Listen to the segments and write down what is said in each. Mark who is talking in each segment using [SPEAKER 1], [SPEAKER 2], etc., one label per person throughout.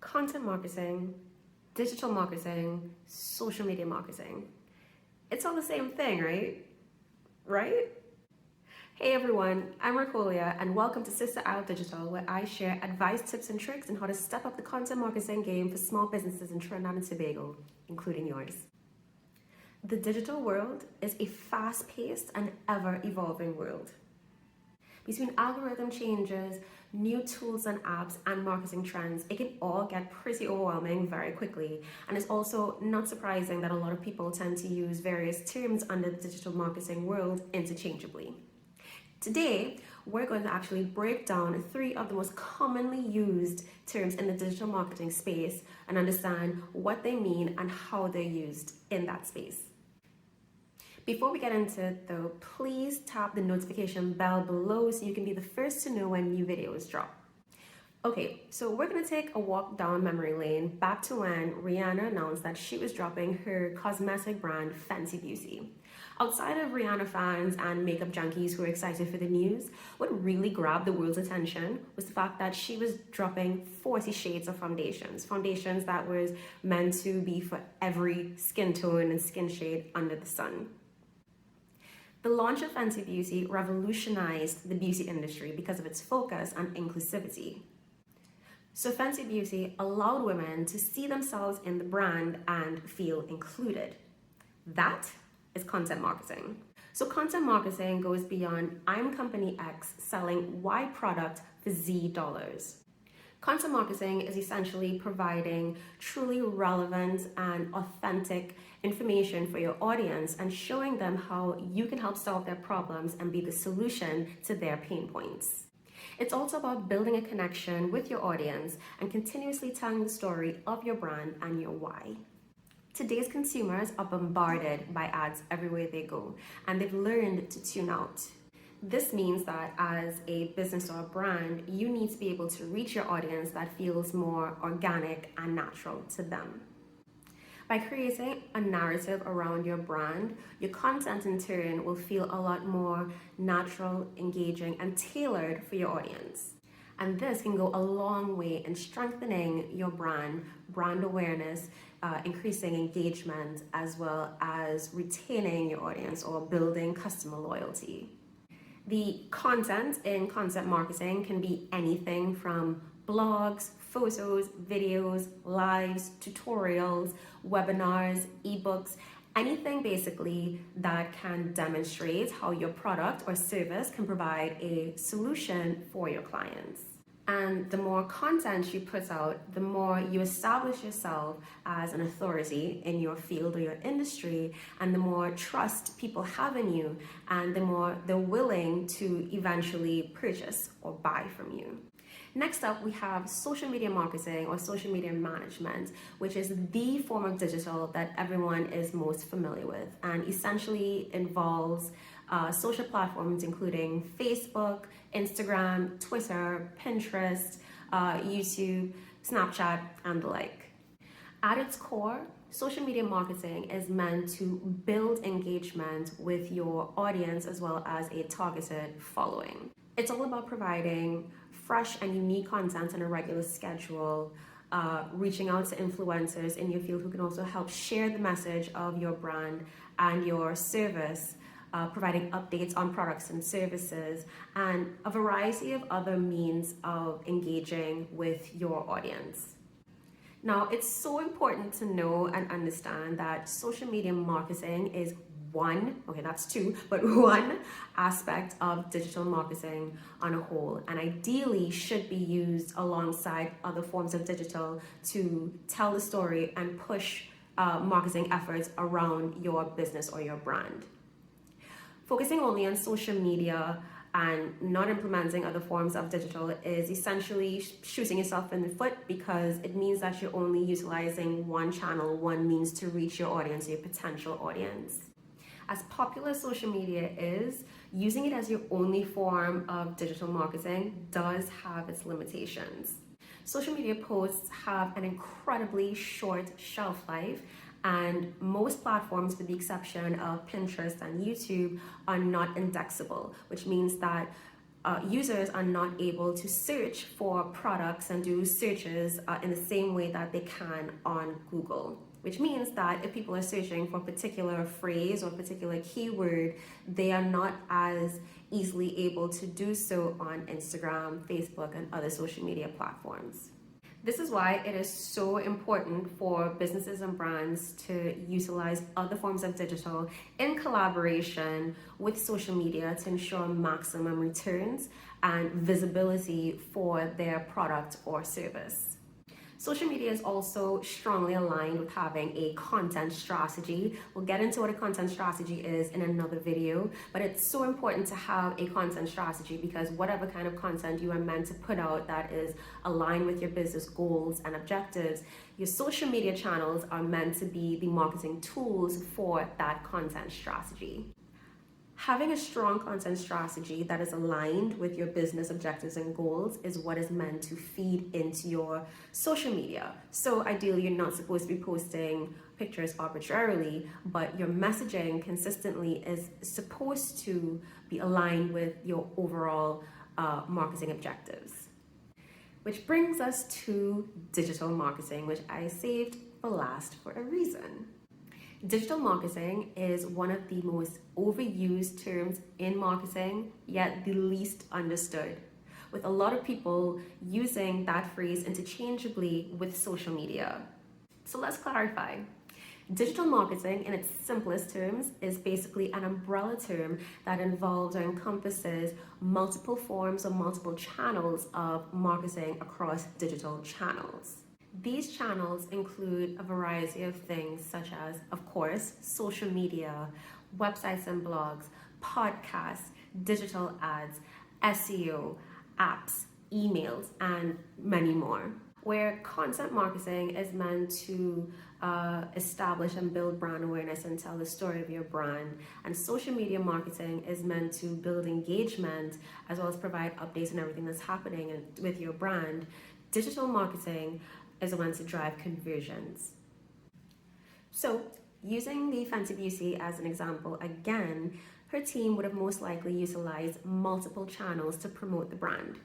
[SPEAKER 1] content marketing, digital marketing, social media marketing. It's all the same thing, right? Right? Hey everyone, I'm Racolia and welcome to Sister Out Digital, where I share advice, tips, and tricks on how to step up the content marketing game for small businesses in Trinidad and Tobago, including yours. The digital world is a fast-paced and ever-evolving world. Between algorithm changes, new tools and apps, and marketing trends, it can all get pretty overwhelming very quickly. And it's also not surprising that a lot of people tend to use various terms under the digital marketing world interchangeably. Today, we're going to actually break down 3 of the most commonly used terms in the digital marketing space and understand what they mean and how they're used in that space. Before we get into it though, please tap the notification bell below so you can be the first to know when new videos drop. Okay, so we're gonna take a walk down memory lane back to when Rihanna announced that she was dropping her cosmetic brand Fenty Beauty. Outside of Rihanna fans and makeup junkies who are excited for the news, what really grabbed the world's attention was the fact that she was dropping 40 shades of foundations that was meant to be for every skin tone and skin shade under the sun. The launch of Fenty Beauty revolutionized the beauty industry because of its focus on inclusivity. So Fenty Beauty allowed women to see themselves in the brand and feel included. That is content marketing. So content marketing goes beyond I'm company X selling Y product for Z dollars. Content marketing is essentially providing truly relevant and authentic information for your audience and showing them how you can help solve their problems and be the solution to their pain points. It's also about building a connection with your audience and continuously telling the story of your brand and your why. Today's consumers are bombarded by ads everywhere they go, and they've learned to tune out. This means that as a business or a brand, you need to be able to reach your audience that feels more organic and natural to them. By creating a narrative around your brand, your content in turn will feel a lot more natural, engaging, and tailored for your audience. And this can go a long way in strengthening your brand awareness, increasing engagement, as well as retaining your audience or building customer loyalty. The content in content marketing can be anything from blogs, photos, videos, lives, tutorials, webinars, ebooks, anything basically that can demonstrate how your product or service can provide a solution for your clients. And the more content you put out, the more you establish yourself as an authority in your field or your industry, and the more trust people have in you, and the more they're willing to eventually purchase or buy from you. Next up, we have social media marketing or social media management, which is the form of digital that everyone is most familiar with and essentially involves social platforms including Facebook, Instagram, Twitter, Pinterest, YouTube, Snapchat, and the like. At its core, social media marketing is meant to build engagement with your audience as well as a targeted following. It's all about providing fresh and unique content on a regular schedule, reaching out to influencers in your field who can also help share the message of your brand and your service, providing updates on products and services, and a variety of other means of engaging with your audience. Now, it's so important to know and understand that social media marketing is one aspect of digital marketing on a whole, and ideally should be used alongside other forms of digital to tell the story and push marketing efforts around your business or your brand. Focusing only on social media and not implementing other forms of digital is essentially shooting yourself in the foot, because it means that you're only utilizing one channel, one means to reach your audience, your potential audience. As popular as social media is, using it as your only form of digital marketing does have its limitations. Social media posts have an incredibly short shelf life, and most platforms, with the exception of Pinterest and YouTube, are not indexable, which means that users are not able to search for products and do searches in the same way that they can on Google. Which means that if people are searching for a particular phrase or a particular keyword, they are not as easily able to do so on Instagram, Facebook, and other social media platforms. This is why it is so important for businesses and brands to utilize other forms of digital in collaboration with social media to ensure maximum returns and visibility for their product or service. Social media is also strongly aligned with having a content strategy. We'll get into what a content strategy is in another video, but it's so important to have a content strategy because whatever kind of content you are meant to put out that is aligned with your business goals and objectives, your social media channels are meant to be the marketing tools for that content strategy. Having a strong content strategy that is aligned with your business objectives and goals is what is meant to feed into your social media. So ideally, you're not supposed to be posting pictures arbitrarily, but your messaging consistently is supposed to be aligned with your overall marketing objectives. Which brings us to digital marketing, which I saved for last for a reason. Digital marketing is one of the most overused terms in marketing, yet the least understood, with a lot of people using that phrase interchangeably with social media. So let's clarify. Digital marketing, in its simplest terms, is basically an umbrella term that involves or encompasses multiple forms or multiple channels of marketing across digital channels. These channels include a variety of things such as, of course, social media, websites and blogs, podcasts, digital ads, SEO, apps, emails, and many more. Where content marketing is meant to establish and build brand awareness and tell the story of your brand, and social media marketing is meant to build engagement as well as provide updates on everything that's happening with your brand. Digital marketing is meant to drive conversions. So, using the Fenty Beauty as an example again, her team would have most likely utilized multiple channels to promote the brand.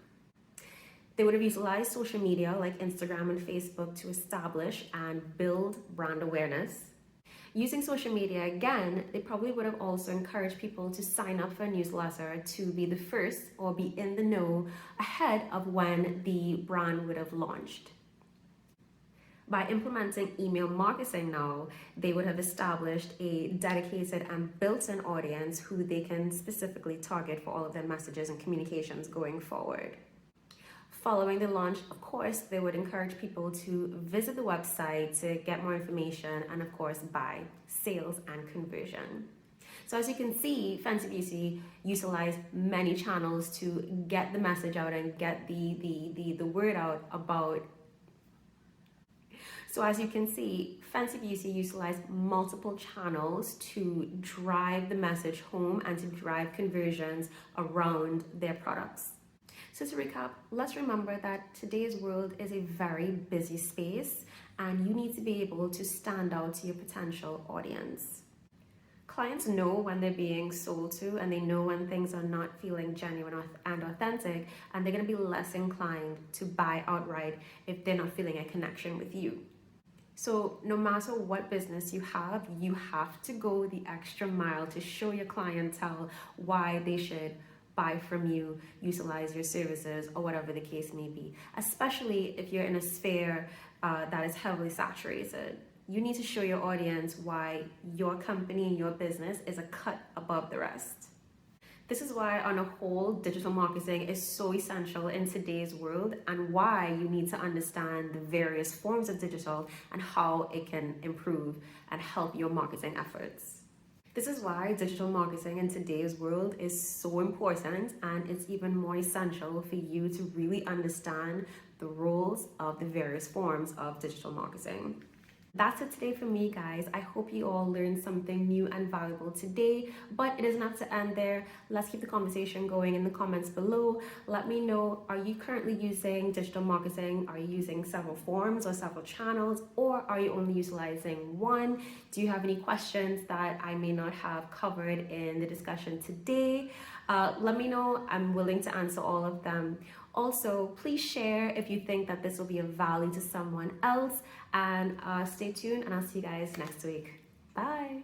[SPEAKER 1] They would have utilized social media like Instagram and Facebook to establish and build brand awareness. Using social media again, they probably would have also encouraged people to sign up for a newsletter to be the first or be in the know ahead of when the brand would have launched. By implementing email marketing now, they would have established a dedicated and built-in audience who they can specifically target for all of their messages and communications going forward. Following the launch, of course, they would encourage people to visit the website to get more information and, of course, buy, sales, and conversion. So as you can see, Fenty Beauty utilized many channels to get the message out and get the word out about. So as you can see, Fenty Beauty utilized multiple channels to drive the message home and to drive conversions around their products. So to recap, let's remember that today's world is a very busy space and you need to be able to stand out to your potential audience. Clients know when they're being sold to and they know when things are not feeling genuine and authentic, and they're going to be less inclined to buy outright if they're not feeling a connection with you. So no matter what business you have to go the extra mile to show your clientele why they should buy from you, utilize your services, or whatever the case may be, especially if you're in a sphere that is heavily saturated. You need to show your audience why your company and your business is a cut above the rest. This is why, on a whole, digital marketing is so essential in today's world and why you need to understand the various forms of digital and how it can improve and help your marketing efforts. This is why digital marketing in today's world is so important, and it's even more essential for you to really understand the roles of the various forms of digital marketing. That's it today for me, guys. I hope you all learned something new and valuable today, but it is not to end there. Let's keep the conversation going in the comments below. Let me know, are you currently using digital marketing? Are you using several forms or several channels, or are you only utilizing one? Do you have any questions that I may not have covered in the discussion today? Let me know. I'm willing to answer all of them. Also, please share if you think that this will be of value to someone else. And stay tuned, and I'll see you guys next week. Bye.